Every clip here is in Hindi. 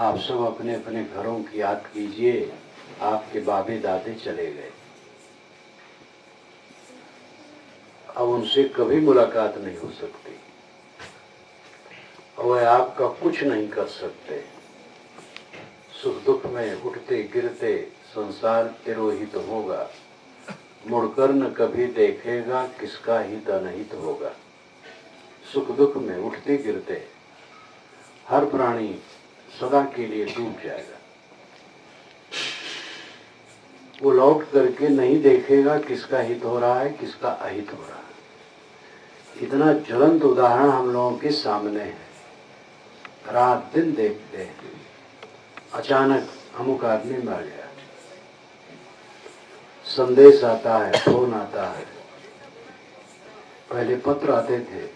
आप सब अपने अपने घरों की याद कीजिए। आपके बाबे दादे चले गए, अब उनसे कभी मुलाकात नहीं हो सकती, वह आपका कुछ नहीं कर सकते। सुख दुख में उठते गिरते संसार तिरोहित होगा, मुड़कर न कभी देखेगा किसका हित अनहित होगा। सुख दुख में उठते गिरते हर प्राणी सदा के लिए डूब जाएगा, वो लौट करके नहीं देखेगा किसका हित हो रहा है किसका अहित हो रहा है। इतना ज्वलंत उदाहरण हम लोगों के सामने है, रात दिन देखते हैं। अचानक अमुक आदमी मर गया, संदेश आता है, फोन आता है। पहले पत्र आते थे,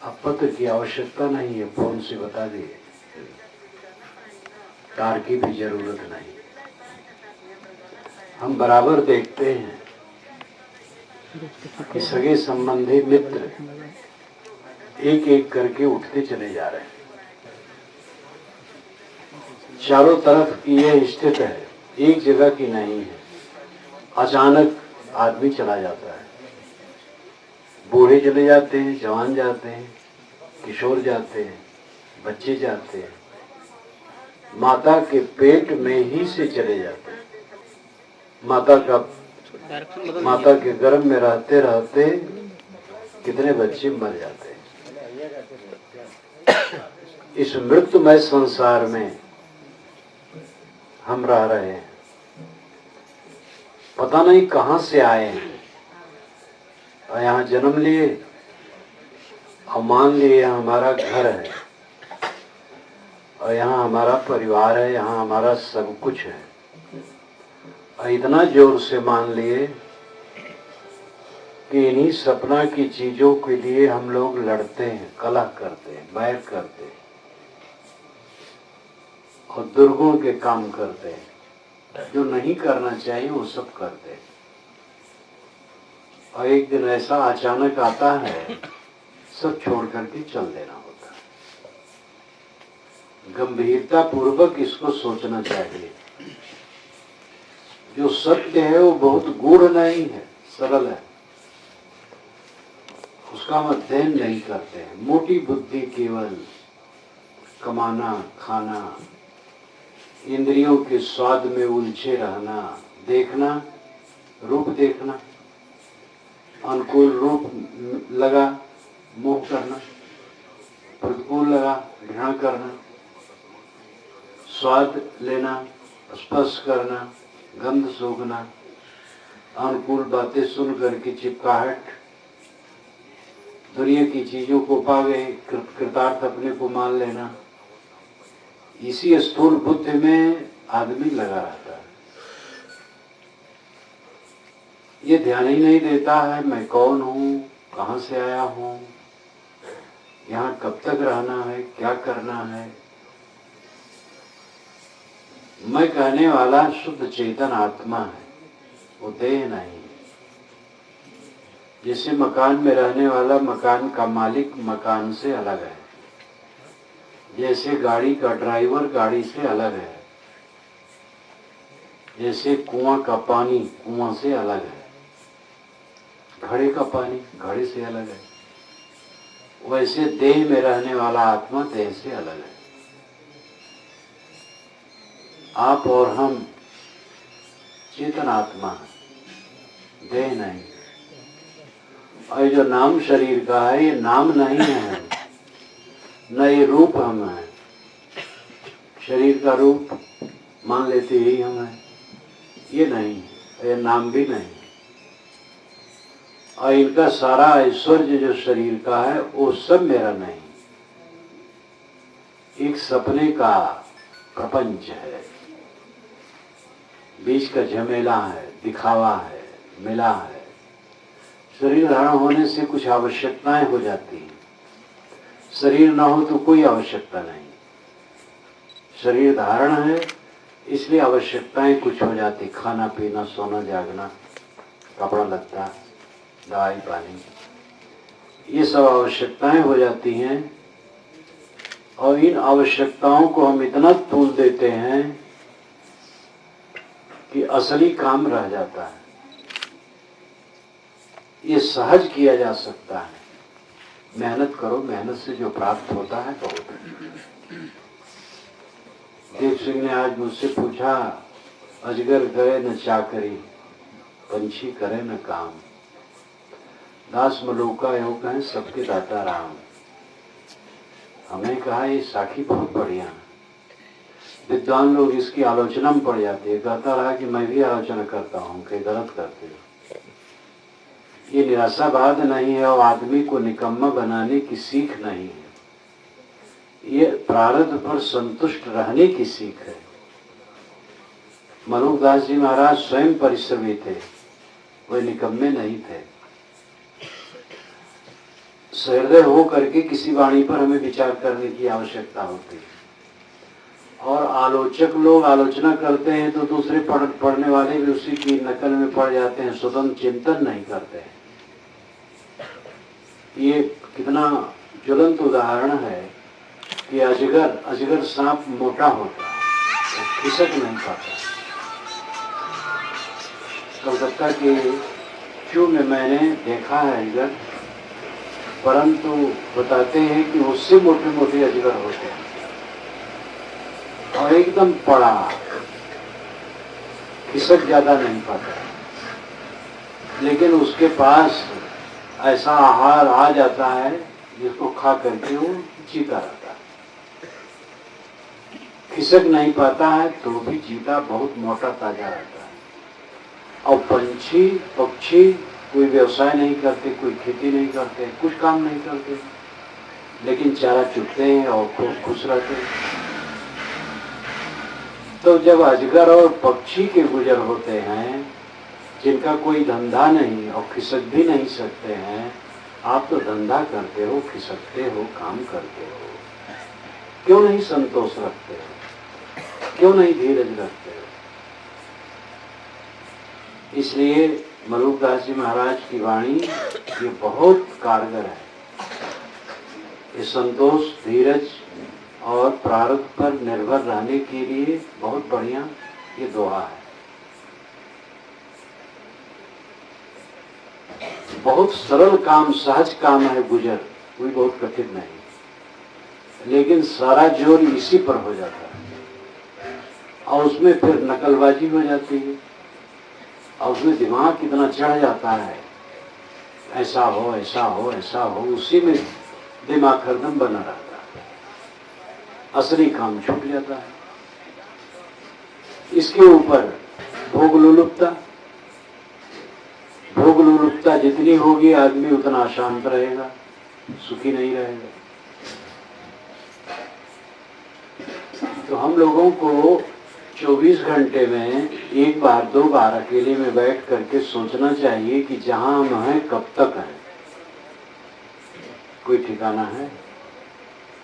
अब पत्र की आवश्यकता नहीं है, फोन से बता दिए, तार की भी जरूरत नहीं। हम बराबर देखते हैं कि सगे संबंधी मित्र एक एक करके उठते चले जा रहे हैं। चारों तरफ ये स्थित है, एक जगह की नहीं है। अचानक आदमी चला जाता है, बूढ़े चले जाते हैं, जवान जाते हैं, किशोर जाते हैं, बच्चे जाते हैं, माता के पेट में ही से चले जाते हैं। माता के गर्भ में रहते रहते कितने बच्चे मर जाते हैं। इस मृत्युमय संसार में हम रह रहे हैं, पता नहीं कहां से आए हैं और यहाँ जन्म लिए और मान लिए हमारा घर है और यहाँ हमारा परिवार है, यहाँ हमारा सब कुछ है। और इतना जोर से मान लिए कि इन्हीं सपना की चीजों के लिए हम लोग लड़ते हैं, कलह करते हैं, बैर करते हैं और दुर्गुण के काम करते हैं। जो नहीं करना चाहिए वो सब करते हैं। और एक दिन ऐसा अचानक आता है, सब छोड़ करके चल देना होता है। गंभीरता पूर्वक इसको सोचना चाहिए। जो सत्य है वो बहुत गूढ़ नहीं है, सरल है, उसका हम अध्ययन नहीं करते हैं। मोटी बुद्धि केवल कमाना, खाना, इंद्रियों के स्वाद में उलझे रहना, देखना, रूप देखना, अनुकूल रूप लगा मोह करना, प्रतिकूल लगा घृणा करना, स्वाद लेना, स्पर्श करना, गंध सूंघना, अनुकूल बातें सुन करके चिपकाहट, दुनिया की चीजों को पा गए कृतार्थ अपने को मान लेना। इसी स्थूल बुद्धि में आदमी लगा रहता है। ये ध्यान ही नहीं देता है मैं कौन हूँ, कहाँ से आया हूँ, यहाँ कब तक रहना है, क्या करना है। मैं कहने वाला शुद्ध चेतन आत्मा है, वो देह नहीं। जैसे मकान में रहने वाला मकान का मालिक मकान से अलग है, जैसे गाड़ी का ड्राइवर गाड़ी से अलग है, जैसे कुआं का पानी कुआं से अलग है, घड़े का पानी घड़े से अलग है, वैसे देह में रहने वाला आत्मा देह से अलग है। आप और हम चेतन आत्मा है, देह नहीं। और जो नाम शरीर का है ये नाम नहीं है, न ये रूप हम है। शरीर का रूप मान लेते ही हम है, ये नहीं, ये नाम भी नहीं। और इनका सारा ऐश्वर्य जो शरीर का है वो सब मेरा नहीं, एक सपने का प्रपंच है, बीच का झमेला है, दिखावा है, मिला है। शरीर धारण होने से कुछ आवश्यकताएं हो जाती हैं, शरीर ना हो तो कोई आवश्यकता नहीं। शरीर धारण है इसलिए आवश्यकताएं कुछ हो जाती, खाना पीना, सोना जागना, कपड़ा लत्ता, दवाई पानी, ये सब आवश्यकताएं हो जाती हैं। और इन आवश्यकताओं को हम इतना तूल देते हैं कि असली काम रह जाता है। ये सहज किया जा सकता है। मेहनत करो, मेहनत से जो प्राप्त होता है बहुत है। देव सिंह ने आज मुझसे पूछा, अजगर गए न चाकरी, पंछी करे न काम, दास मलूका यो कहें सबके दाता राम। हमने कहा ये साखी बहुत बढ़िया है। विद्वान लोग इसकी आलोचना में पड़ जाते हैं। कहता रहा कि मैं भी आलोचना करता हूँ कि गलत करते हो। ये निराशावाद नहीं है और आदमी को निकम्मा बनाने की सीख नहीं है। ये प्रारब्ध पर संतुष्ट रहने की सीख है। मनुदास जी महाराज स्वयं परिश्रमी थे, वे निकम्मे नहीं थे। सहृदय हो करके किसी वाणी पर हमें विचार करने की आवश्यकता होती है। और आलोचक लोग आलोचना करते हैं तो दूसरे पढ़ने वाले भी उसी की नकल में पड़ जाते हैं, स्वतंत्र चिंतन नहीं करते हैं। ये कितना ज्वलंत उदाहरण है कि अजगर सांप मोटा होता है, खिसक नहीं पाता। कलकत्ता के जू में मैंने देखा है अजगर, परंतु बताते हैं कि उससे मोटे मोटे अजगर होते हैं और एकदम पड़ा, खिसक ज्यादा नहीं पाता। लेकिन उसके पास ऐसा आहार आ जाता है जिसको खा करके वो जीता रहता है। खिसक नहीं पाता है तो भी जीता बहुत मोटा ताजा रहता है। और पक्षी कोई व्यवसाय नहीं करते, कोई खेती नहीं करते, कुछ काम नहीं करते, लेकिन चारा चुगते हैं और खूब खुश रहते हैं। तो जब अजगर और पक्षी के गुजर होते हैं जिनका कोई धंधा नहीं और खिसक भी नहीं सकते हैं, आप तो धंधा करते हो, खिसकते हो, काम करते हो, क्यों नहीं संतोष रखते हो, क्यों नहीं धीरज रखते हो? इसलिए मलूकदास जी महाराज की वाणी ये बहुत कारगर है। ये संतोष, धीरज और प्रारब्ध पर निर्भर रहने के लिए बहुत बढ़िया ये दोहा है। बहुत सरल काम, सहज काम है गुजर, कोई बहुत कठिन नहीं, लेकिन सारा जोर इसी पर हो जाता है और उसमें फिर नकलबाजी हो जाती है और उसमें दिमाग कितना चढ़ जाता है, ऐसा हो ऐसा हो ऐसा हो, उसी में दिमाग हरदम बना रहता है, असली काम छूट जाता है। इसके ऊपर भोग लोलुपता जितनी होगी आदमी उतना अशांत रहेगा, सुखी नहीं रहेगा। तो हम लोगों को 24 घंटे में एक बार दो बार अकेले में बैठ करके सोचना चाहिए कि जहां हम हैं कब तक हैं। कोई ठिकाना है?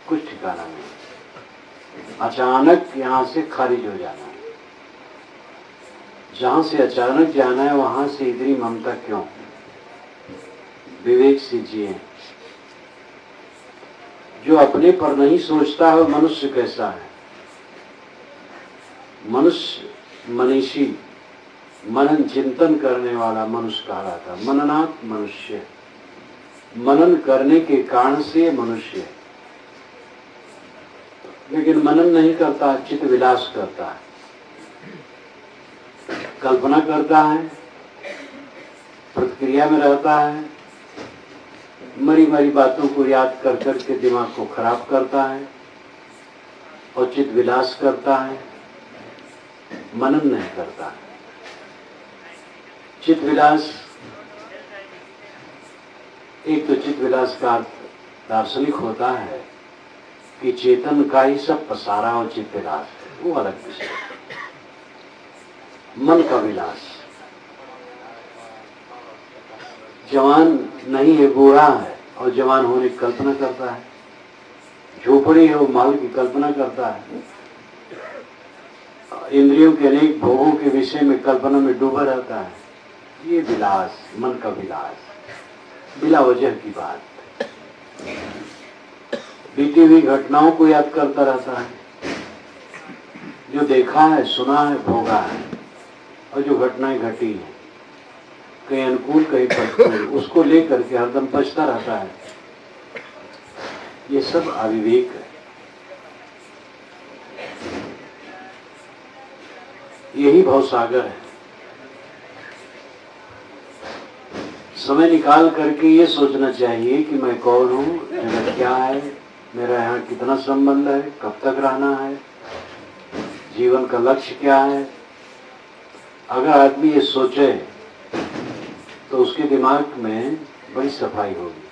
कुछ ठिकाना नहीं। अचानक यहां से खारिज हो जाना है। जहां से अचानक जाना है वहां से इतनी ममता क्यों? विवेक से जिए। जो अपने पर नहीं सोचता है मनुष्य कैसा है? मनुष्य मनीषी, मनन चिंतन करने वाला मनुष्य कहलाता है। मननात् मनुष्य, मनन करने के कारण से मनुष्य है। लेकिन मनन नहीं करता, चित्त विलास करता है, कल्पना करता है, प्रतिक्रिया में रहता है, मरी मरी बातों को याद कर करके दिमाग को खराब करता है और चित्त विलास करता है, मनन नहीं करता। चित्त विलास, एक तो चित्त विलास का दार्शनिक होता है कि चेतन का ही सब पसारा और चित्त विलास, वो अलग विषय। मन का विलास, जवान नहीं है, बूढ़ा है और जवान होने की कल्पना करता है, झोपड़ी है वो महल की कल्पना करता है, इंद्रियों के अनेक भोगों के विषय में कल्पना में डूबा रहता है। ये विलास, मन का विलास, बिला वजह की बात। बीती हुई घटनाओं को याद करता रहता है, जो देखा है, सुना है, भोगा है, और जो घटनाएं घटी हैं, कहीं अनुकूल कहीं प्रतिकूल, उसको लेकर के हरदम पछता रहता है। ये सब अविवेक है। यही भवसागर है। समय निकाल करके ये सोचना चाहिए कि मैं कौन हूँ, मेरा क्या है, मेरा यहाँ कितना संबंध है, कब तक रहना है, जीवन का लक्ष्य क्या है। अगर आदमी ये सोचे तो उसके दिमाग में बड़ी सफाई होगी,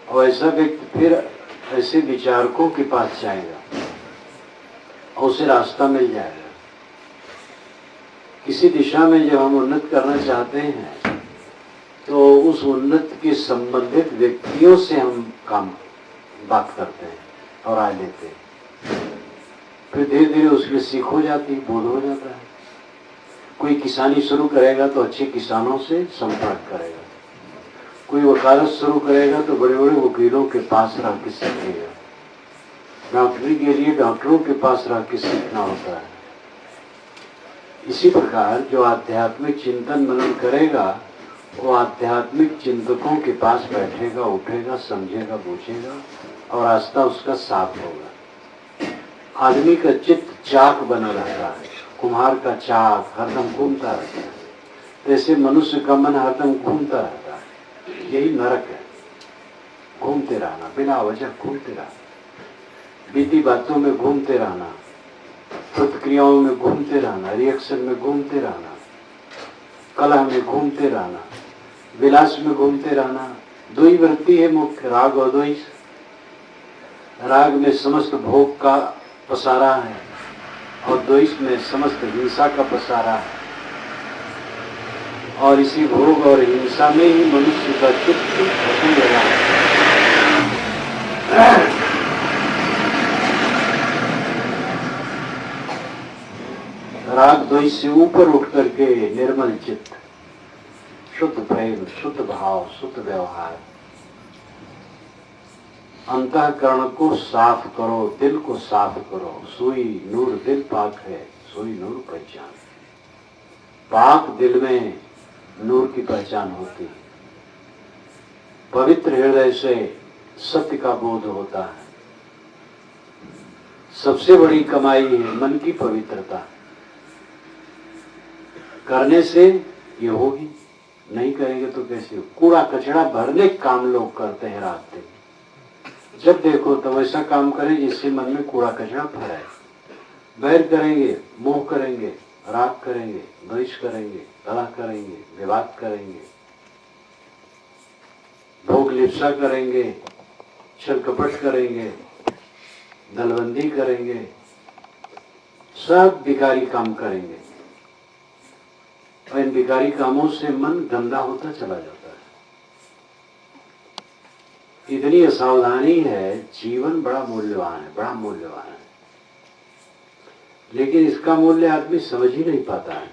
और ऐसा व्यक्ति फिर ऐसे विचारकों के पास जाएगा और उसे रास्ता मिल जाएगा। किसी दिशा में जब हम उन्नत करना चाहते हैं तो उस उन्नत के संबंधित व्यक्तियों से हम बात करते हैं और राय लेते हैं। फिर धीरे धीरे उसमें सीख हो जाती, बोध हो जाता है। कोई किसानी शुरू करेगा तो अच्छे किसानों से संपर्क करेगा, कोई वकालत शुरू करेगा तो बड़े बड़े वकीलों के पास रह के सीखेगा, डॉक्टरी के लिए डॉक्टरों के पास रह के सीखना होता है। इसी प्रकार जो आध्यात्मिक चिंतन मनन करेगा वो आध्यात्मिक चिंतकों के पास बैठेगा, उठेगा, समझेगा, पूछेगा, और रास्ता उसका साफ होगा। आदमी का चित्त चाक बना रहता है, कुम्हार का चाक हरदम घूमता रहता है, जैसे मनुष्य का मन हरदम घूमता रहता है। यही नरक है, घूमते रहना, बिना वजह घूमते रहना, बीती बातों में घूमते रहना, प्रतिक्रियाओं में घूमते रहना, रिएक्शन में घूमते रहना, कलह में घूमते रहना, विलास में घूमते रहना। दो ही वृत्ति है मुख्य, राग और द्वेष। राग में समस्त भोग का पसारा है और द्वेष में समस्त हिंसा का पसारा है, और इसी भोग और हिंसा में ही मनुष्य का चित्त भटक गया है। राग द्वेष से ऊपर उठ करके निर्मल चित्त, शुद्ध प्रेम, शुद्ध भाव, शुद्ध व्यवहार, अंतःकरण को साफ करो, दिल को साफ करो। सोई नूर दिल पाक है, सोई नूर पहचान। पाक दिल में नूर की पहचान होती है। पवित्र हृदय से सत्य का बोध होता है। सबसे बड़ी कमाई है मन की पवित्रता। करने से ये होगी, नहीं करेंगे तो कैसे हो। कूड़ा कचरा भरने काम लोग करते हैं रात दिन। जब देखो तब ऐसा काम करें जिससे मन में कूड़ा कचरा भराए। बैर करेंगे, मोह करेंगे, राग करेंगे, द्वेष करेंगे, कलह करेंगे, विवाद करेंगे, भोग लिप्सा करेंगे, छल कपट करेंगे, दलबंदी करेंगे, सब विकारी काम करेंगे। और इन विकारी कामों से मन गंदा होता चला जाता है। इतनी असावधानी है, जीवन बड़ा मूल्यवान है, बड़ा मूल्यवान है, लेकिन इसका मूल्य आदमी समझ ही नहीं पाता है।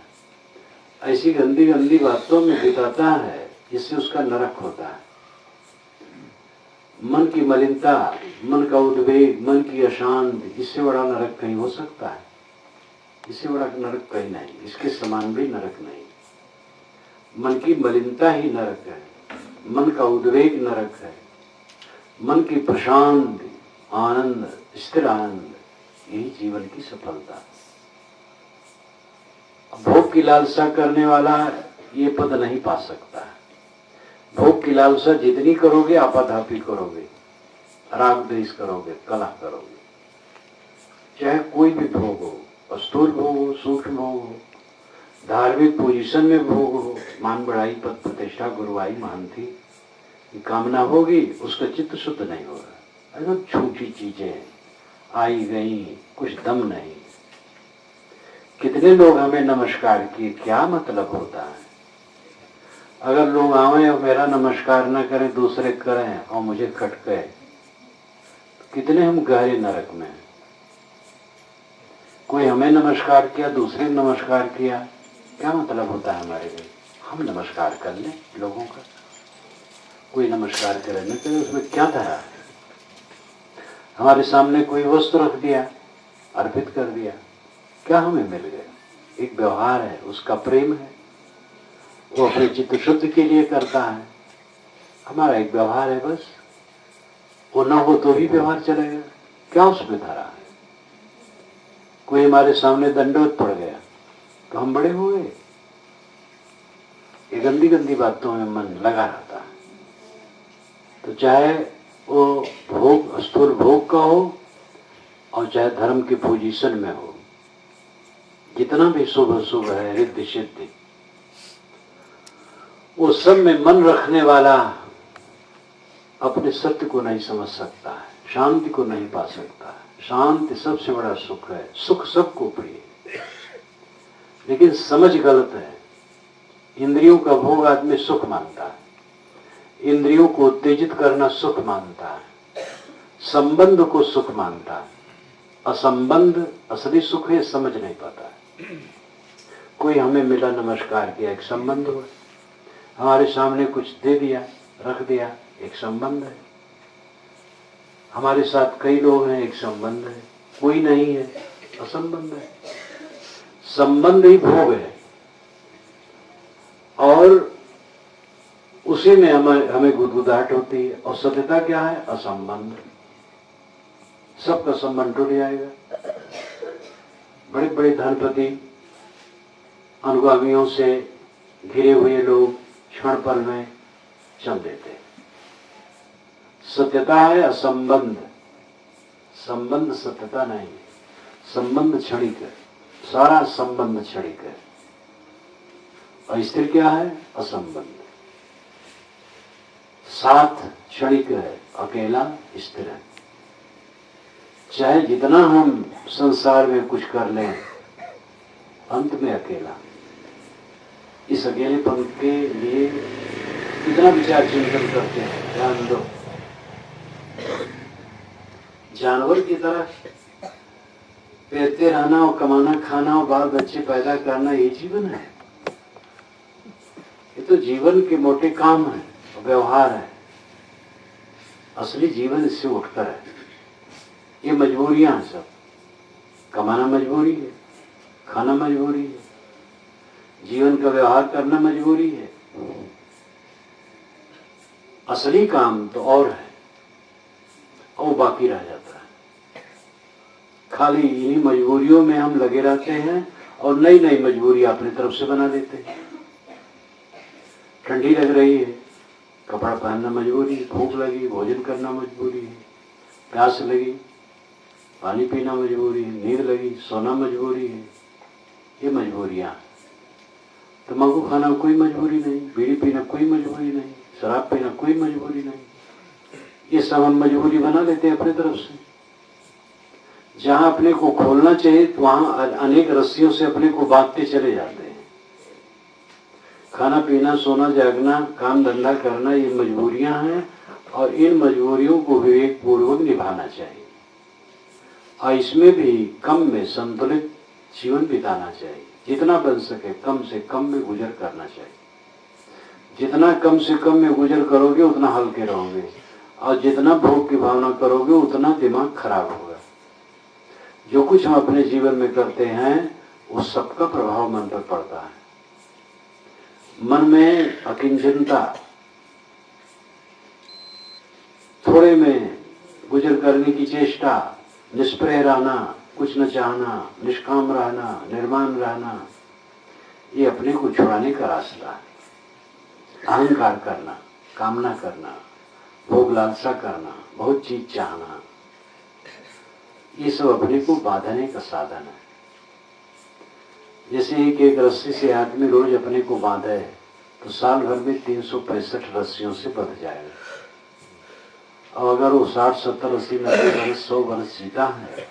ऐसी गंदी गंदी बातों में बिताता है जिससे उसका नरक होता है। मन की मलिनता, मन का उद्वेग, मन की अशांति, इससे बड़ा नरक कहीं हो सकता है? इससे बड़ा नरक कहीं नहीं, इसके समान भी नरक नहीं। मन की मलिनता ही नरक है, मन का उद्वेग नरक है, मन की प्रशांति, आनंद, स्थिर आनंद, यही जीवन की सफलता। भोग की लालसा करने वाला ये पद नहीं पा सकता है। भोग की लालसा जितनी करोगे आपाधापी करोगे, राग द्वेष करोगे, कलह करोगे। चाहे कोई भी भोग हो, स्थूल भोग हो, सूक्ष्म भोग हो, धार्मिक पोजीशन में भोग हो, मान बढ़ाई, पद प्रतिष्ठा, गुरुवाई, मानती, कामना होगी, उसका चित्त शुद्ध नहीं होगा। एकदम झूठी चीजें आई गई, कुछ दम नहीं। कितने लोग हमें नमस्कार किए, क्या मतलब होता है? अगर लोग आवे और मेरा नमस्कार न करें, दूसरे करें और मुझे खटके, कितने हम गहरे नरक में। कोई हमें नमस्कार किया, दूसरे ने नमस्कार किया, क्या मतलब होता है हमारे लिए? हम नमस्कार कर लें लोगों का, कोई नमस्कार करे न करे, उसमें क्या धरा है? हमारे सामने कोई वस्तु रख दिया, अर्पित कर दिया, क्या हमें मिल गया? एक व्यवहार है, उसका प्रेम है, वो अपने चित्त शुद्ध के लिए करता है। हमारा एक व्यवहार है बस। वो ना हो तो भी व्यवहार चलेगा, क्या उसमें धरा है? कोई हमारे सामने दंडवत पड़ गया तो हम बड़े हुए। ये गंदी गंदी बातों में मन लगा रहता है। तो चाहे वो भोग, स्थूल भोग का हो और चाहे धर्म के पोजीशन में हो, जितना भी शुभ अशुभ है, रिद्धि सिद्धि, वो सब में मन रखने वाला अपने सत्य को नहीं समझ सकता है, शांति को नहीं पा सकता है। शांति सबसे बड़ा सुख है, सुख सबको प्रिय है, लेकिन समझ गलत है। इंद्रियों का भोग आदमी सुख मानता है, इंद्रियों को उत्तेजित करना सुख मानता है, संबंध को सुख मानता है। असंबंध असली सुख है, समझ नहीं पाता है। कोई हमें मिला, नमस्कार किया, एक संबंध हुआ। हमारे सामने कुछ दे दिया, रख दिया, एक संबंध है। हमारे साथ कई लोग हैं, एक संबंध है। कोई नहीं है, असंबंध है। संबंध ही भोग है और उसी में हमें गुदगुदाहट होती है। और सत्यता क्या है? असंबंध। सबका संबंध टूट जाएगा। बड़े बड़े धनपति, अनुगामियों से घिरे हुए लोग क्षण पल में चल देते। सत्यता है असंबंध, संबंध सत्यता नहीं। संबंध क्षणिक है, सारा संबंध क्षणिक है। और स्थिर क्या है? असंबंध। साथ क्षणिक है, अकेला स्थिर है। चाहे जितना हम संसार में कुछ कर लें, अंत में अकेला। इस अकेलेपन के लिए कितना विचार चिंतन करते हैं, ध्यान दो। जानवर की तरह पैदते रहना और कमाना खाना और बाल बच्चे पैदा करना, ये जीवन है? ये तो जीवन के मोटे काम है, व्यवहार है। असली जीवन इससे उठकर है। ये मजबूरियां हैं सब। कमाना मजबूरी है, खाना मजबूरी है, जीवन का व्यवहार करना मजबूरी है। असली काम तो और है, और वो बाकी रह जाता है। खाली इन्हीं मजबूरियों में हम लगे रहते हैं और नई नई मजबूरी अपनी तरफ से बना देते हैं। ठंडी लग रही है, कपड़ा पहनना मजबूरी, भूख लगी, भोजन करना मजबूरी है, प्यास लगी, पानी पीना मजबूरी है, नींद लगी, सोना मजबूरी है। ये मजबूरियां। तंबाकू खाना कोई मजबूरी नहीं, बीड़ी पीना कोई मजबूरी नहीं, शराब पीना कोई मजबूरी नहीं। ये सब हम मजबूरी बना लेते हैं अपनी तरफ से। जहां अपने को खोलना चाहिए तो वहां अनेक रस्सियों से अपने को बांधते चले जाते हैं। खाना पीना, सोना, जागना, काम धंधा करना, ये मजबूरियां हैं और इन मजबूरियों को विवेक पूर्वक निभाना चाहिए। और इसमें भी कम में संतुलित जीवन बिताना चाहिए। जितना बन सके कम से कम में गुजर करना चाहिए। जितना कम से कम में गुजर करोगे उतना हल्के रहोगे, और जितना भोग की भावना करोगे उतना दिमाग खराब होगा। जो कुछ हम अपने जीवन में करते हैं वो सबका प्रभाव मन पर पड़ता है। मन में अकिंचनता, थोड़े में गुजर करने की चेष्टा, निष्प्रह रहना, कुछ न चाहना, निष्काम रहना, निर्माण रहना, ये अपने को छुड़ाने का रास्ता है। अहंकार करना, कामना करना, भोग लालसा करना, बहुत चीज चाहना, ये सब अपने को बांधने का साधन है। जैसे एक रस्सी से आदमी रोज अपने को बांधे तो साल भर में 365 रस्सियों से बंध जाएगा। और अगर वो 60, 70, 80, 90 वर्ष, 100 वर्ष जीता है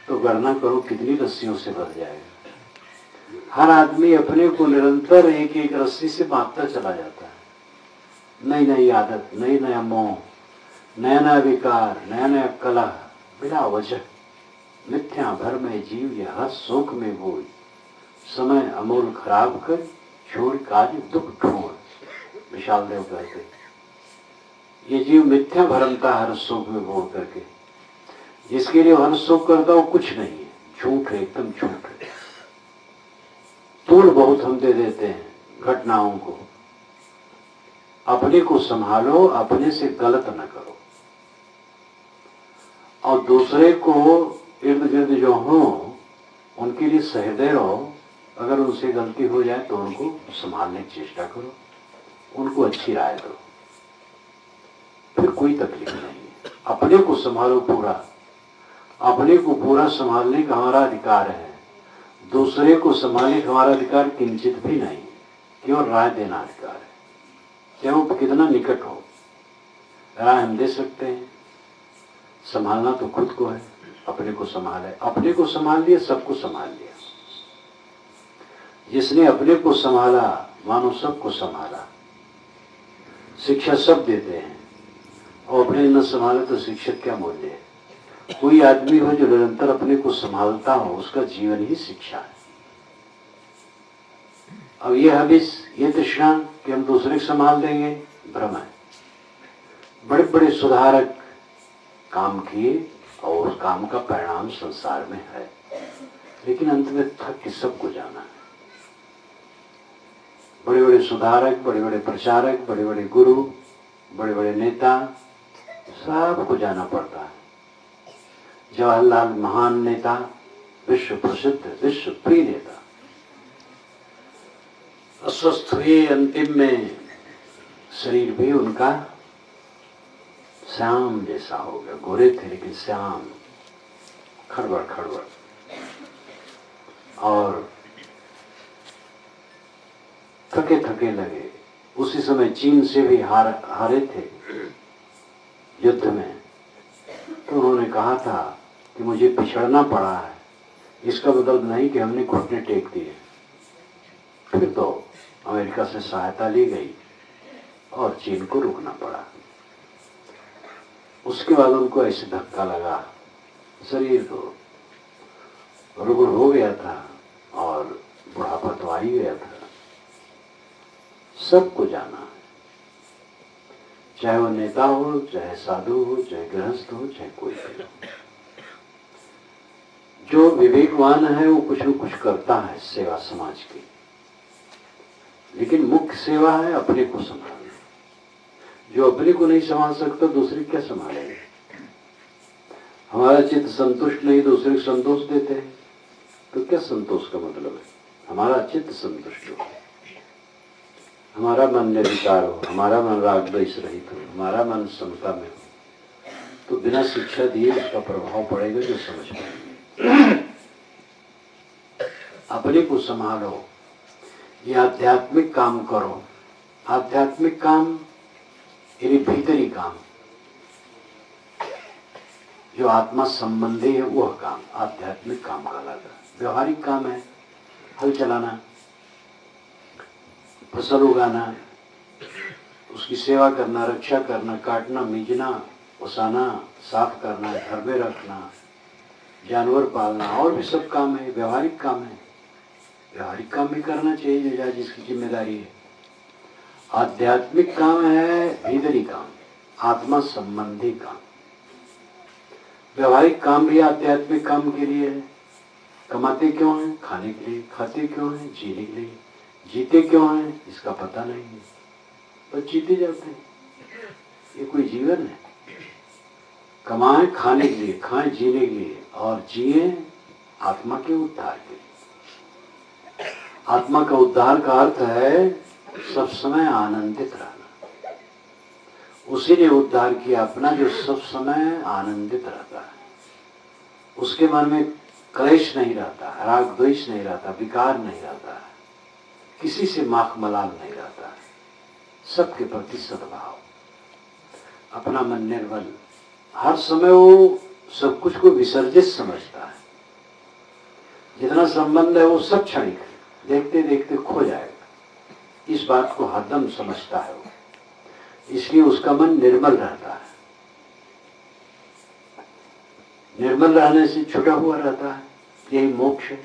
तो गणना करो कितनी रस्सियों से बंध जाएगा। हर आदमी अपने को निरंतर एक एक रस्सी से बांधता चला जाता है। नई नई आदत, नई नया मोह, नया नया विकार, नया नया कलह, बिना वजह मिथ्या भर में जीव ये हर शोक में बोल, समय अमूल खराब कर छोड़ काज दुख ढूंढ। विशाल देव कहते, ये जीव मिथ्या भरमता हर शोक में बोल करके, जिसके लिए हर सुख करता वो कुछ नहीं है, झूठ है, एकदम झूठ है। तूल बहुत हम दे देते हैं घटनाओं को। अपने को संभालो, अपने से गलत न करो, और दूसरे को इर्द गिर्द जो हो उनके लिए सहृदय रहो। अगर उनसे गलती हो जाए तो उनको संभालने की चेष्टा करो, उनको अच्छी राय दो, फिर कोई तकलीफ नहीं है। अपने को संभालो पूरा, अपने को पूरा संभालने का हमारा अधिकार है। दूसरे को संभालने का हमारा अधिकार किंचित भी नहीं, केवल राय देना अधिकार है, चाहे वो कितना निकट हो। राय हम दे सकते हैं, संभालना तो खुद को है। अपने को संभाले, अपने को संभाल लिया, सबको संभाल लिया। जिसने अपने को संभाला मानो सबको संभाला। शिक्षा सब देते हैं और अपने न संभाले तो शिक्षक क्या मूल्य है। कोई आदमी हो जो निरंतर अपने को संभालता हो, उसका जीवन ही शिक्षा है। अब ये हविस, ये तृष्णा कि हम दूसरे को संभाल देंगे, भ्रम है। बड़े बड़े सुधारक काम किए और उस काम का परिणाम संसार में है, लेकिन अंत में थक के सबको जाना है। बड़े बड़े सुधारक, बड़े बड़े प्रचारक, बड़े बड़े गुरु, बड़े बड़े नेता, सबको जाना पड़ता है। जवाहरलाल महान नेता, विश्व प्रसिद्ध, विश्व प्रिय नेता, अस्वस्थ हुए, अंतिम में शरीर भी उनका श्याम जैसा हो गया। गोरे थे लेकिन श्याम, खड़बड़ खड़बड़। और थके थके लगे। उसी समय चीन से भी हारे थे युद्ध में, तो उन्होंने कहा था कि मुझे पिछड़ना पड़ा है, इसका मतलब नहीं कि हमने घुटने टेक दिए। फिर तो अमेरिका से सहायता ली गई और चीन को रुकना पड़ा। उसके बाद उनको ऐसे धक्का लगा, शरीर तो रुगुर हो गया था और बुढ़ापा तो आ ही गया था। सबको जाना है, चाहे वो नेता हो, चाहे साधु हो, चाहे गृहस्थ हो, चाहे कोई भी हो। जो विवेकवान है वो कुछ न कुछ करता है सेवा समाज की, लेकिन मुख्य सेवा है अपने को संभालना। जो अपने को नहीं संभाल सकता दूसरे क्या संभालेंगे। हमारा चित्त संतुष्ट नहीं, दूसरे को संतोष देते हैं, तो क्या संतोष का मतलब है। हमारा चित्त संतुष्ट हो, हमारा मन निर्विकार हो, हमारा मन राग द्वेष रहित हो, हमारा मन समता में हो, तो बिना शिक्षा दिए उसका प्रभाव पड़ेगा जो समझ पाएंगे। अपने को संभालो, ये आध्यात्मिक काम करो। आध्यात्मिक काम यानी भीतरी काम, जो आत्मा संबंधी है वह काम आध्यात्मिक काम कहलाता है। व्यवहारिक काम है हल चलाना, फसल उगाना, उसकी सेवा करना, रक्षा करना, काटना, मीजना, उसाना, साफ करना, घर में रखना, जानवर पालना, और भी सब काम है, व्यवहारिक काम है। व्यवहारिक काम भी करना चाहिए जो जिसकी जिम्मेदारी है। आध्यात्मिक काम है भीतरी काम, आत्मा संबंधी काम। व्यवहारिक काम भी आध्यात्मिक काम के लिए है। कमाते क्यों हैं? खाने के लिए। खाते क्यों हैं? जीने के लिए। जीते क्यों हैं? इसका पता नहीं है, बस जीते जाते हैं। ये कोई जीवन है? कमाएं खाने के लिए, खाएं जीने के लिए, और जिए आत्मा के उद्धार के लिए। आत्मा का उद्धार का अर्थ है सब समय आनंदित रहना। उसी ने उद्धार किया अपना जो सब समय आनंदित रहता है। उसके मन में क्लेश नहीं रहता, राग द्वेष नहीं रहता, विकार नहीं रहता है, किसी से माख मलाल नहीं रहता है, सबके प्रति सद्भाव, अपना मन निर्मल। हर समय वो सब कुछ को विसर्जित समझता है। जितना संबंध है वो सब क्षणिक, देखते देखते खो जाएगा, इस बात को हरदम समझता है वो, इसलिए उसका मन निर्मल रहता है। निर्मल रहने से छुटा हुआ रहता है, यही मोक्ष है।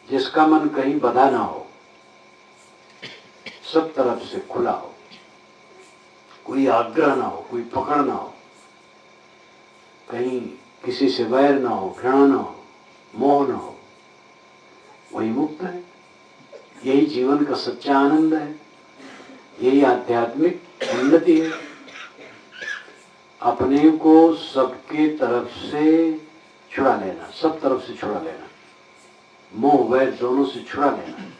जिसका मन कहीं बंधा ना हो, सब तरफ से खुला हो, कोई आग्रह ना हो, कोई पकड़ ना हो, कहीं किसी से वैर न हो, घृणा न हो, मोह न हो, वही मुक्त है। यही जीवन का सच्चा आनंद है, यही आध्यात्मिक उन्नति है। अपने को सबके तरफ से छुड़ा लेना, सब तरफ से छुड़ा लेना, मोह वैर दोनों से छुड़ा लेना,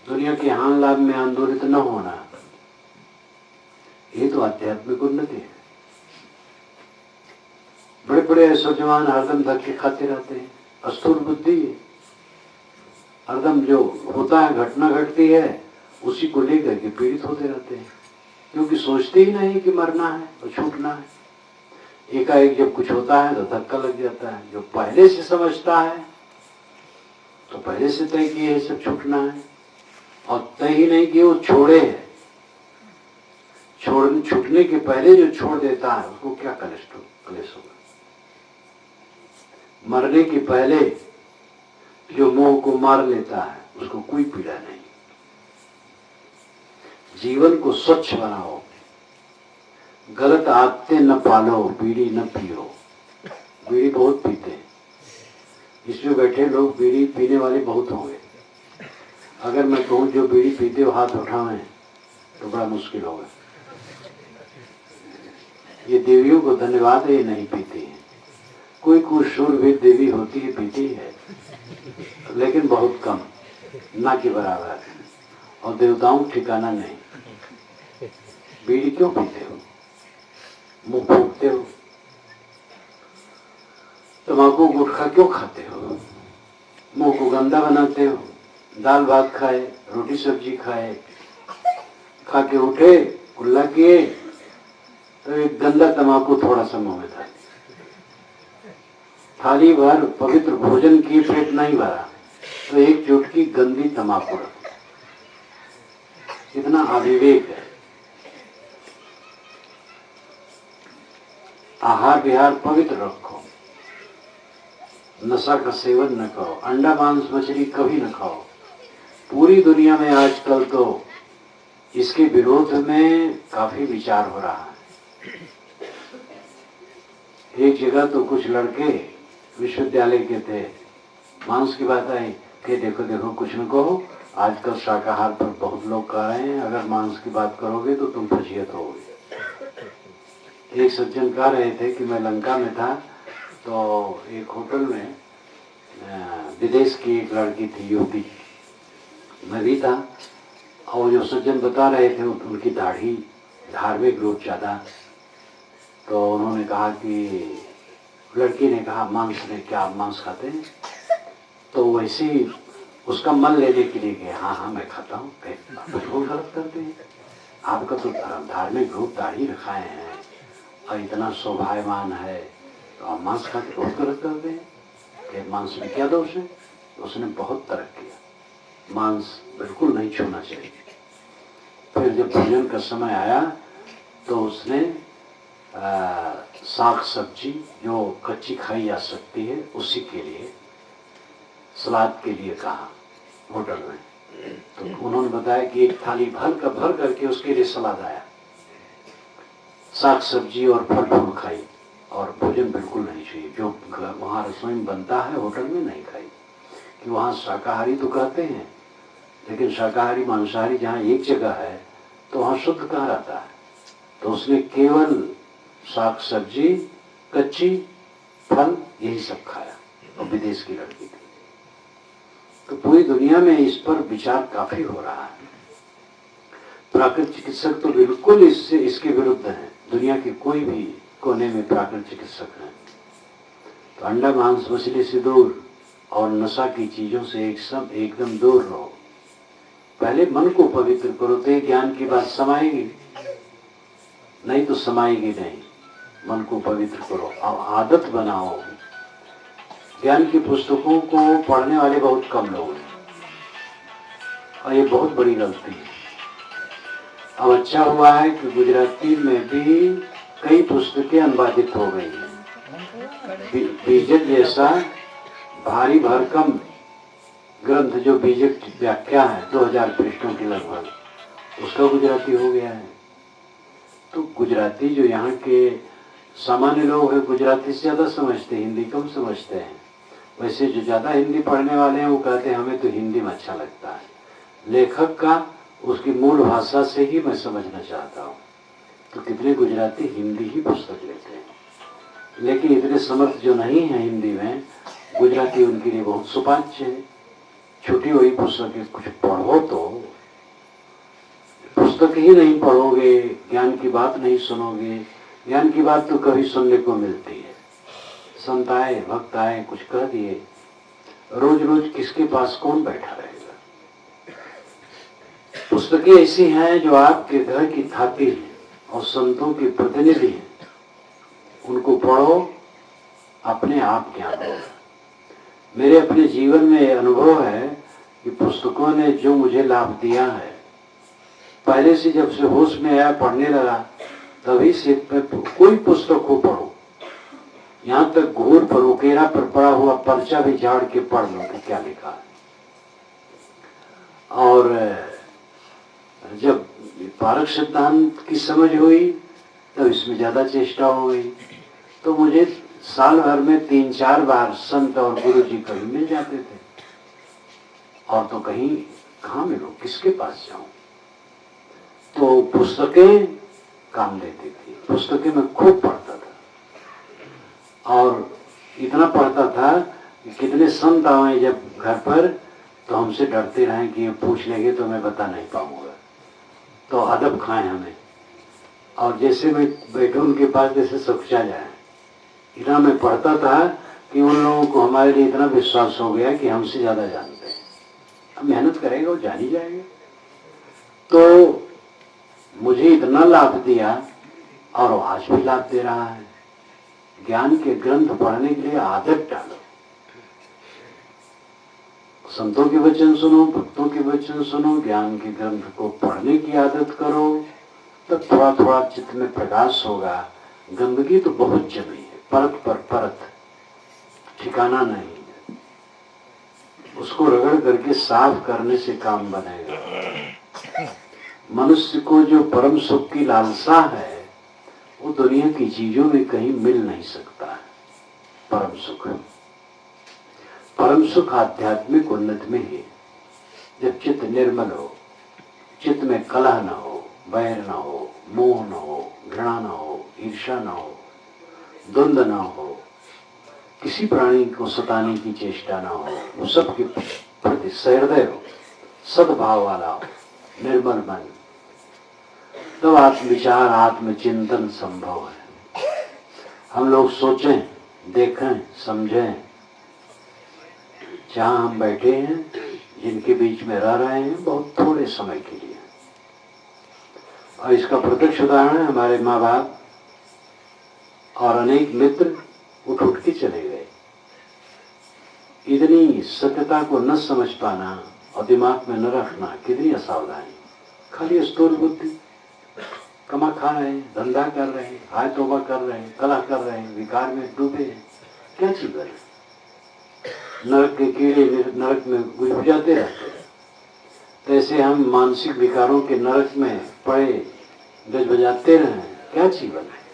दुनिया के हान लाभ में आंदोलित न होना, ये तो आध्यात्मिक उन्नति है। बड़े बड़े ऐश्वर्यवान हरदम धक्के खाते रहते हैं, अस्थूल बुद्धि है। हरदम जो होता है, घटना घटती है, उसी को लेकर के पीड़ित होते रहते हैं, क्योंकि सोचते ही नहीं कि मरना है और छूटना है। एकाएक जब कुछ होता है तो धक्का लग जाता है। जो पहले से समझता है तो पहले से तय किए है सब छूटना है, और तय ही नहीं कि वो छोड़े है। छूटने के पहले जो छोड़ देता है उसको क्या कलेश होगा। मरने के पहले जो मोह को मार लेता है उसको कोई पीड़ा नहीं। जीवन को स्वच्छ बनाओ, गलत आदतें न पालो, बीड़ी न पियो। बीड़ी बहुत पीते हैं, इसमें बैठे लोग बीड़ी पीने वाले बहुत होंगे। अगर मैं कहूँ जो बीड़ी पीते हो हाथ उठाएं तो बड़ा मुश्किल होगा। ये देवियों को धन्यवाद है, ये नहीं पीती है। कोई कोई शूरवीर देवी होती है, पीती है, लेकिन बहुत कम, ना के बराबर। और देवताओं को ठिकाना नहीं। बीड़ी क्यों पीते हो, मुंह फूकते हो, तंबाकू गुटखा क्यों खाते हो, मुंह को गंदा बनाते हो। दाल भात खाए, रोटी सब्जी खाए, खा के उठे, कुल्ला किए तो एक गंदा तंबाकू थोड़ा सा मुंह में था। थाली भर पवित्र भोजन की, पेट नहीं भरा तो एक चुटकी गंदी तंबाकू रखो। कितना अविवेक है। आहार विहार पवित्र रखो, नशा का सेवन न करो, अंडा मांस मछली कभी न खाओ। पूरी दुनिया में आजकल तो इसके विरोध में काफी विचार हो रहा है। एक जगह तो कुछ लड़के विश्वविद्यालय के थे, मांस की बात आई कि देखो देखो कुछ न कहो, आजकल शाकाहार पर बहुत लोग कह रहे हैं, अगर मांस की बात करोगे तो तुम फजीहत होगे। एक सज्जन कह रहे थे कि मैं लंका में था तो एक होटल में विदेश की एक लड़की थी, युवती, मैं भी था, और जो सज्जन बता रहे थे उनकी दाढ़ी, धार्मिक रूप ज़्यादा। तो उन्होंने कहा कि, लड़की ने कहा मांस ने, क्या आप मांस खाते हैं? तो वैसे ही उसका मन लेने के लिए गया, हाँ हाँ मैं खाता हूँ। बिल्कुल गलत करते हैं, आपका तो धार्मिक रूप दाढ़ी रखाए हैं और इतना शोभायमान है, तो आप मांस खाते, बहुत गलत करते हैं कि मांस में क्या दोष है। उसने बहुत तर्क किया, मांस बिल्कुल नहीं छूना चाहिए। फिर जब भोजन का समय आया तो उसने साग सब्जी जो कच्ची खाई जा सकती है उसी के लिए, सलाद के लिए कहा होटल में। तो उन्होंने बताया कि एक थाली भर करके उसके लिए सलाद आया, साग सब्जी और फल फूल खाई, और भोजन बिल्कुल नहीं चाहिए जो वहाँ रसोई में बनता है होटल में नहीं खाई। कि वहाँ शाकाहारी तो कहते हैं, लेकिन शाकाहारी मांसाहारी जहाँ एक जगह है तो वहाँ शुद्ध कहाँ रहता है। तो उसने केवल साग सब्जी, कच्ची फल, यही सब खाया, और विदेश की लड़की थी। तो पूरी दुनिया में इस पर विचार काफी हो रहा है। प्राकृतिक चिकित्सक तो बिल्कुल इसके विरुद्ध हैं। दुनिया के कोई भी कोने में प्राकृतिक चिकित्सक हैं। तो अंडा मांस मछली से दूर और नशा की चीजों से एकदम दूर रहो। पहले मन को पवित्र करो तो ज्ञान की बात समाएगी, नहीं तो समाएगी नहीं। मन को पवित्र करो और आदत बनाओ। ज्ञान की पुस्तकों को पढ़ने वाले बहुत कम लोग हैं, और ये बहुत बड़ी गलती है। अब अच्छा हुआ है कि गुजराती में भी कई पुस्तकें अनुवादित हो गई हैं। बीजक जैसा भारी भरकम ग्रंथ जो बीजक व्याख्या है 2000 पृष्ठों की लगभग, उसका गुजराती हो गया है। तो गुजराती जो यहाँ के सामान्य लोग हैं गुजराती से ज़्यादा समझते हैं, हिंदी कम समझते हैं। वैसे जो ज़्यादा हिंदी पढ़ने वाले हैं वो कहते हैं हमें तो हिंदी में अच्छा लगता है। लेखक का उसकी मूल भाषा से ही मैं समझना चाहता हूँ। तो कितने गुजराती हिंदी ही पुस्तक लेते हैं, लेकिन इतने समर्थ जो नहीं है हिंदी में, गुजराती उनके लिए बहुत सुपाच्य है। छोटी हुई पुस्तकें कुछ पढ़ो तो, पुस्तक ही नहीं पढ़ोगे, ज्ञान की बात नहीं सुनोगे। ज्ञान की बात तो कभी सुनने को मिलती है, संत आए भक्त आए कुछ कह दिए, रोज रोज किसके पास कौन बैठा रहेगा। पुस्तकें ऐसी हैं जो आपके घर की थापी हैं और संतों की प्रतिनिधि हैं। उनको पढ़ो, अपने आप ज्ञान होगा। मेरे अपने जीवन में अनुभव है कि पुस्तकों ने जो मुझे लाभ दिया है, पहले से जब से होश में आया पढ़ने लगा तभी से कोई पुस्तक को पढ़ो, यहाँ तक घूर पर उकेरा पर पड़ा हुआ पर्चा भी झाड़ के पढ़ लो कि क्या लिखा है। और जब पारक सिद्धांत की समझ हुई तब इसमें ज्यादा चेष्टा हो गई। तो मुझे साल भर में 3-4 बार संत और गुरु जी कहीं मिल जाते थे, और तो कहीं कहाँ मिलो, किसके पास जाऊं। तो पुस्तकें काम देती थी। पुस्तकें मैं खूब पढ़ता था, और इतना पढ़ता था कि कितने संत आए जब घर पर तो हमसे डरते रहे कि ये पूछ लेंगे तो मैं बता नहीं पाऊंगा, तो अदब खाएं हमें। और जैसे मैं बैठूं उनके पास जैसे सकुचा जाए। इतना मैं पढ़ता था कि उन लोगों को हमारे लिए इतना विश्वास हो गया कि हमसे ज्यादा जानते हैं। अब मेहनत करेगा वो जान ही जाएगा। तो मुझे इतना लाभ दिया और आज भी लाभ दे रहा है। ज्ञान के ग्रंथ पढ़ने के लिए आदत डालो, संतों के वचन सुनो, भक्तों के वचन सुनो, ज्ञान के ग्रंथ को पढ़ने की आदत करो, तब थोड़ा थोड़ा चित्त में प्रकाश होगा। गंदगी तो बहुत जमी है, परत पर परत, ठिकाना नहीं है। उसको रगड़ करके साफ करने से काम बनेगा। मनुष्य को जो परम सुख की लालसा है वो दुनिया की चीजों में कहीं मिल नहीं सकता है। परम सुख आध्यात्मिक उन्नति में है। जब चित्त निर्मल हो, चित्त में कलह न हो, बैर न हो, मोह न हो, घृणा न हो, ईर्ष्या न हो, द्वंद्व न हो, किसी प्राणी को सताने की चेष्टा न हो, वो सबके प्रति सहृदय हो, सद्भाव वाला हो, निर्मल मन, तब आत्मविचार आत्मचिंतन संभव है। हम लोग सोचें, देखें, समझें, जहां हम बैठे हैं, जिनके बीच में रह रहे हैं, बहुत थोड़े समय के लिए, और इसका प्रत्यक्ष उदाहरण है हमारे माँ बाप और अनेक मित्र उठ उठ के चले गए। इतनी सत्यता को न समझ पाना और दिमाग में न रखना कितनी असावधानी। खाली स्थूल बुद्धि, कमा खा रहे हैं, धंधा कर रहे हैं, हाय तौबा कर रहे हैं, कलह कर रहे हैं, विकार में डूबे हैं, क्या चीज है। नरक के कीड़े नरक में गुजर जाते रहते हैं। तो ऐसे हम मानसिक विकारों के नरक में पड़े गज बजाते रहे, क्या जीवन है।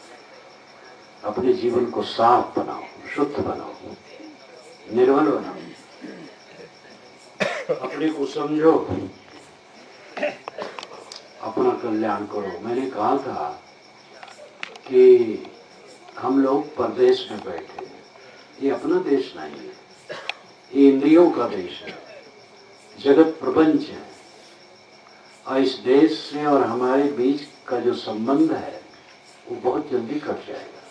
अपने जीवन को साफ बनाओ, शुद्ध बनाओ, निर्मल बनाओ, अपने को समझो, अपना कल्याण करो। मैंने कहा था कि हम लोग परदेश में बैठे, ये अपना देश नहीं है, ये इंद्रियों का देश है, जगत प्रपंच है। और इस देश से और हमारे बीच का जो संबंध है वो बहुत जल्दी कट जाएगा।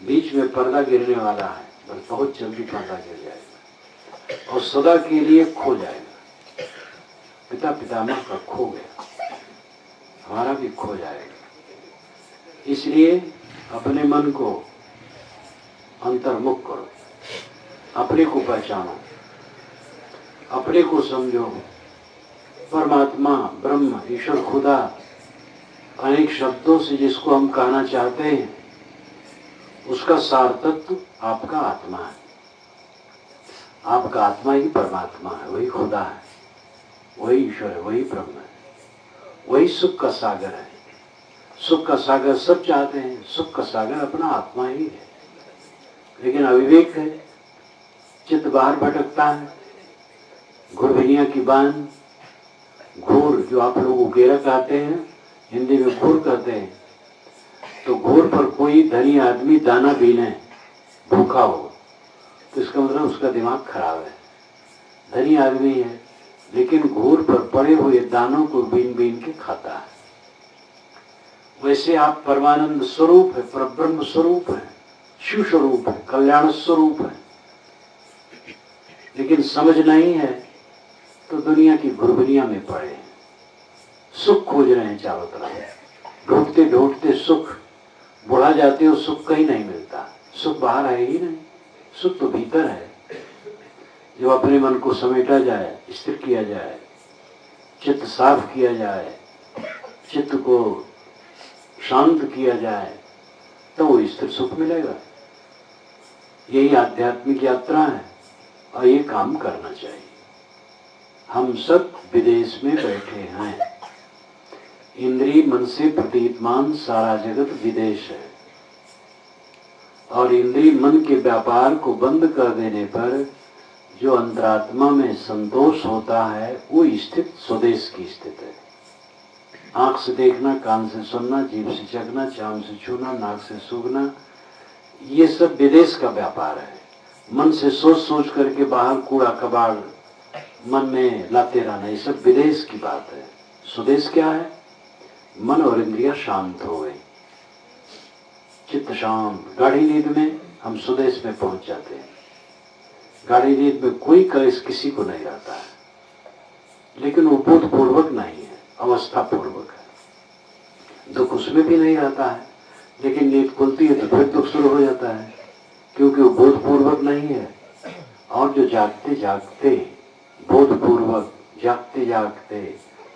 बीच में पर्दा गिरने वाला है, बस बहुत जल्दी पर्दा गिर जाएगा और सदा के लिए खो जाएगा। पिता पितामह का खो गया, हमारा भी खो जाएगा। इसलिए अपने मन को अंतर्मुख करो, अपने को पहचानो, अपने को समझो। परमात्मा, ब्रह्म, ईश्वर, खुदा, अनेक शब्दों से जिसको हम कहना चाहते हैं, उसका सार तत्व आपका आत्मा है। आपका आत्मा ही परमात्मा है, वही खुदा है, वही ईश्वर है, वही ब्रह्म है, वही सुख का सागर है। सुख का सागर सब चाहते हैं, सुख का सागर अपना आत्मा ही है, लेकिन अविवेक है, चित्त बाहर भटकता है। घुरभिनिया की बान, घूर जो आप लोग उकेरा कहते हैं, हिंदी में घूर कहते हैं, तो घूर पर कोई धनी आदमी दाना बीने भूखा हो तो इसका मतलब उसका दिमाग खराब है। धनी आदमी है लेकिन घूर पर पड़े हुए दानों को बीन बीन के खाता है। वैसे आप परमानंद स्वरूप है, परब्रह्म स्वरूप है, शिव स्वरूप है, कल्याण स्वरूप है, लेकिन समझ नहीं है तो दुनिया की घुरबनिया में पड़े हैं, सुख खोज रहे हैं चारों तरफ, ढूंढते ढूंढते सुख, बुढ़ा जाते हो सुख कहीं नहीं मिलता, सुख बाहर है ही नहीं, सुख तो भीतर है। जब अपने मन को समेटा जाए, स्थिर किया जाए, चित्त साफ किया जाए, चित्त को शांत किया जाए, तो वो स्थिर सुख मिलेगा। यही आध्यात्मिक यात्रा है और ये काम करना चाहिए। हम सब विदेश में बैठे हैं, इंद्रिय मन से प्रतीतमान सारा जगत विदेश है, और इंद्रिय मन के व्यापार को बंद कर देने पर जो अंतरात्मा में संतोष होता है वो स्थित स्वदेश की स्थिति है। आंख से देखना, कान से सुनना, जीभ से चखना, चाम से छूना, नाक से सूंघना, ये सब विदेश का व्यापार है। मन से सोच सोच करके बाहर कूड़ा कबाड़ मन में लाते रहना, ये सब विदेश की बात है। स्वदेश क्या है? मन और इंद्रिया शांत हो गई, चित्त शांत। गाढ़ी नींद में हम स्वदेश में पहुंच जाते हैं। गाढ़ी नींद में कोई कलेश किसी को नहीं रहता है, लेकिन वो बोधपूर्वक नहीं है, अवस्था पूर्वक है। दुख उसमें भी नहीं रहता है, लेकिन नींद खुलती है तो फिर दुख शुरू हो जाता है, क्योंकि वो बोधपूर्वक नहीं है। और जो जागते जागते बोधपूर्वक, जागते जागते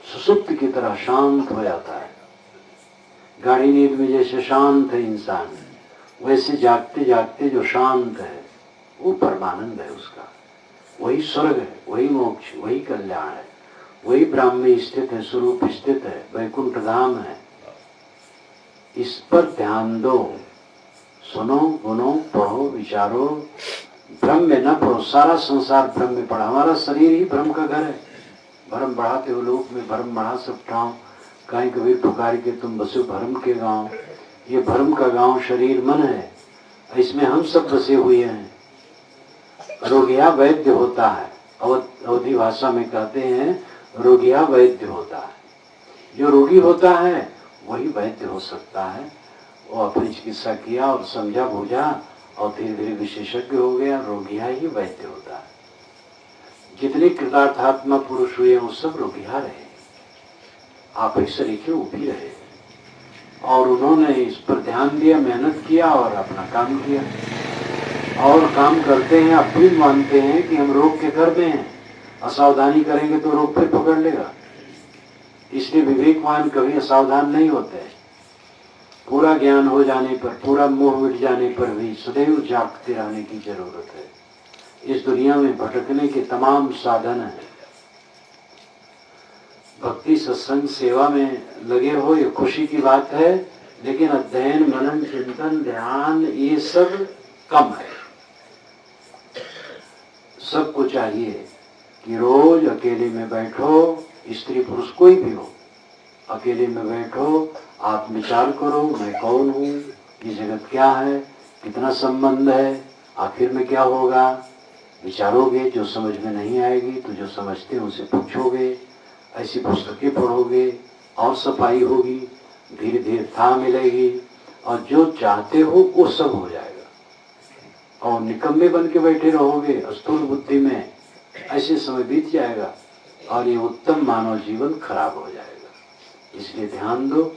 सुसुप्त की तरह शांत हो जाता है। गाढ़ी नींद में जैसे शांत है इंसान, वैसे जागते जागते जो शांत है वो परमानंद है। उसका वही स्वर्ग है, वही मोक्ष, वही कल्याण है, वही ब्रह्म में स्थित है, स्वरूप स्थित है, वैकुंठ धाम है। इस पर ध्यान दो, सुनो, गुनो, पढ़ो, विचारो। भ्रम में न पढ़ो, सारा संसार भ्रम में पड़ा। हमारा शरीर ही भ्रम का घर है। भ्रम बढ़ाते हो लोक में, भ्रम बढ़ा सब ठाव, कहीं कबीर पुकार के तुम बसो भ्रम के गांव। ये भ्रम का गांव शरीर मन है, इसमें हम सब बसे हुए हैं। रोगिया वैद्य होता है, अवधी भाषा में कहते हैं रोगिया वैद्य होता है। जो रोगी होता है वही वैद्य हो सकता है। वो अपनी चिकित्सा किया और समझा बूझा और धीरे धीरे विशेषज्ञ हो गया, रोगिया ही वैद्य होता है। जितने कृतार्थात्मा पुरुष हुए वो सब रोगिया रहे, आप ही सरीखे वो भी रहे, और उन्होंने इस पर ध्यान दिया, मेहनत किया और अपना काम किया। और काम करते हैं, अब भी मानते हैं कि हम रोग के घर में हैं, असावधानी करेंगे तो रोग फिर पकड़ लेगा। इसलिए विवेकवान कभी असावधान नहीं होते। पूरा ज्ञान हो जाने पर, पूरा मोह मिट जाने पर भी सदैव जागते रहने की जरूरत है। इस दुनिया में भटकने के तमाम साधन हैं। भक्ति, सत्संग, सेवा में लगे हो, ये खुशी की बात है, लेकिन अध्ययन, मनन, चिंतन, ध्यान, ये सब कम है। सबको चाहिए कि रोज अकेले में बैठो, स्त्री पुरुष कोई भी हो, अकेले में बैठो, आप विचार करो, मैं कौन हूँ, ये जगत क्या है, कितना संबंध है, आखिर में क्या होगा। विचारोगे, जो समझ में नहीं आएगी तो जो समझते हैं उनसे पूछोगे, ऐसी पुस्तकें पढ़ोगे और सफाई होगी, धीरे धीरे था मिलेगी, और जो चाहते हो वो सब हो जाएगा। और निकम्मे बन के बैठे रहोगे स्थूल बुद्धि में, ऐसे समय बीत जाएगा और ये उत्तम मानव जीवन खराब हो जाएगा। इसलिए ध्यान दो।